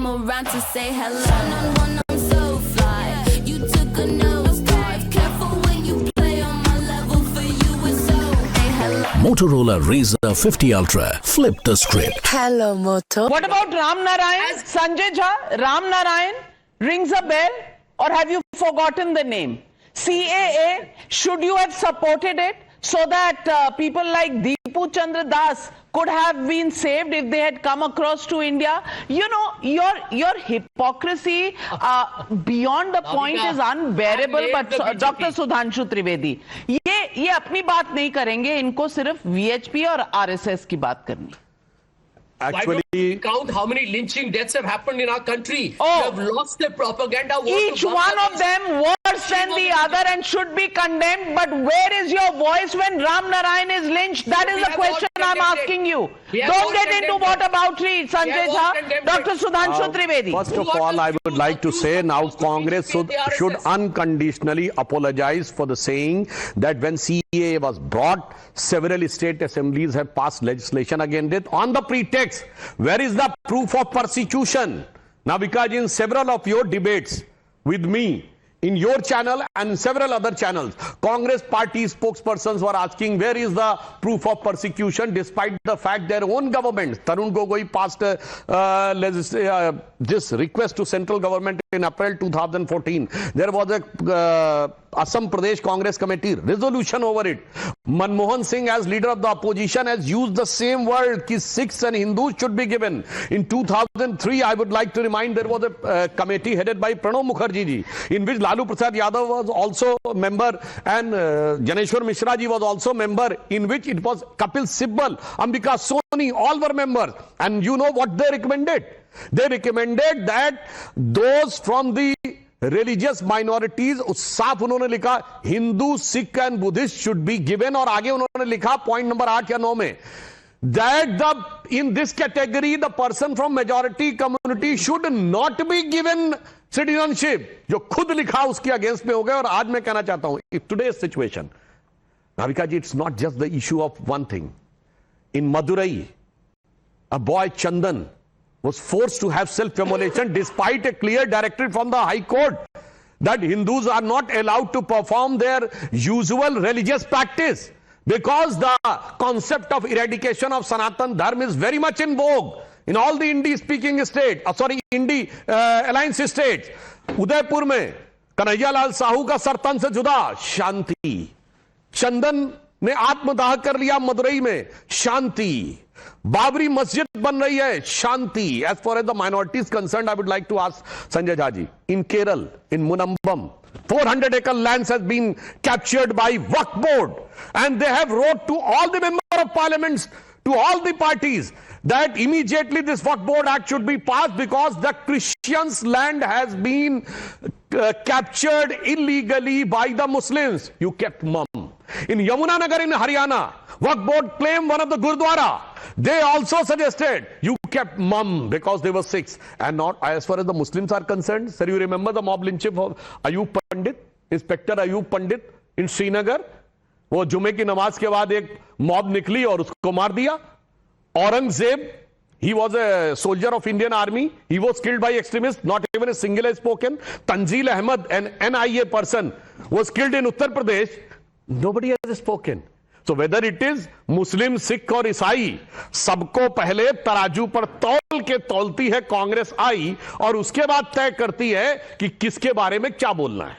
around to say hello. One, I'm so fly. You took a nosedive. Careful when you play on my level. For you it's so. Hey, hello. Motorola Razr 50 Ultra. Flip the script. Hello, Moto. What about Ram Narayan? Sanjay Jha, Ram Narayan rings a bell, or have you forgotten the name? CAA, should you have supported it so that people like Deepu Chandra Das could have been saved if they had come across to India? You know, your hypocrisy beyond the point is unbearable. But Dr. Sudhanshu Trivedi, ये अपनी बात नहीं करेंगे, इनको सिर्फ VHP और RSS की बात करनी. Actually, count how many lynching deaths have happened in our country. Oh, we have lost the propaganda war. Each one of them worse than the other and should be condemned. But where is your voice when Ram Narayan is lynched? That is the question I'm asking you. Don't get into whataboutery, Sanjay Jha. Dr. Sudhanshu Trivedi. First of all, I would like to say now Congress should unconditionally apologize for the saying that when CAA was brought, several state assemblies have passed legislation against it on the pretext. Where is the proof of persecution? Now, because in several of your debates with me, in your channel and several other channels, Congress party spokespersons were asking where is the proof of persecution, despite the fact their own government, Tarun Gogoi passed this request to central government in April 2014. There was a Assam Pradesh Congress Committee resolution over it. Manmohan Singh, as leader of the opposition, has used the same word that Sikhs and Hindus should be given. In 2003, I would like to remind, there was a committee headed by Pranab Mukherjee ji, in which Lalu Prasad Yadav was also a member and Janeshwar Mishra ji was also a member, in which it was Kapil Sibal, Ambika Soni, all were members. And you know what they recommended? They recommended that those from the religious minorities, साफ उन्होंने लिखा Hindu, Sikh and Buddhist should be given, और आगे उन्होंने लिखा point number 8 या 9 में that in this category the person from majority community should not be given citizenship. जो खुद लिखा उसके अगेंस्ट में हो गए. और आज मैं कहना चाहता हूं, if today's situation, Bhavika ji, it's not just the issue of one thing. In Madurai, a boy Chandan was forced to have self-immolation despite a clear directive from the High Court that Hindus are not allowed to perform their usual religious practice, because the concept of eradication of Sanatan Dharma is very much in vogue in all the Hindi-speaking states, Hindi alliance states. Udaipur में कन्हैया लाल साहू का सरतन से जुदा शांति. चंदन ने आत्मदाह कर लिया मदुरई में, शांति. बाबरी मस्जिद बन रही है, शांति. As far as the minority is concerned, I would like to ask Sanjay Jha ji, in Kerala, in Munambam, 400-acre lands has been captured by Waqf Board, and they have wrote to all the members of parliaments, to all the parties, that immediately this Waqf Board Act should be passed because the Christians' land has been captured illegally by the Muslims. You kept mum. In Yamunanagar in Haryana, Waqf Board claimed one of the Gurdwara. They also suggested you kept mum because they were Sikhs. And not as far as the Muslims are concerned. Sir, you remember the mob lynching of Ayub Pandit, Inspector Ayub Pandit in Srinagar? वो जुमे की नमाज के बाद एक mob निकली और उसको मार दिया. Aurangzeb, he was a soldier of Indian Army. He was killed by extremists. Not even a single has spoken. Tanzeel Ahmed, an NIA person, was killed in Uttar Pradesh. Nobody has spoken. So whether it is Muslim, Sikh और ईसाई, सबको पहले तराजू पर तौल के तौलती है कांग्रेस आई, और उसके बाद तय करती है कि किसके बारे में क्या बोलना है.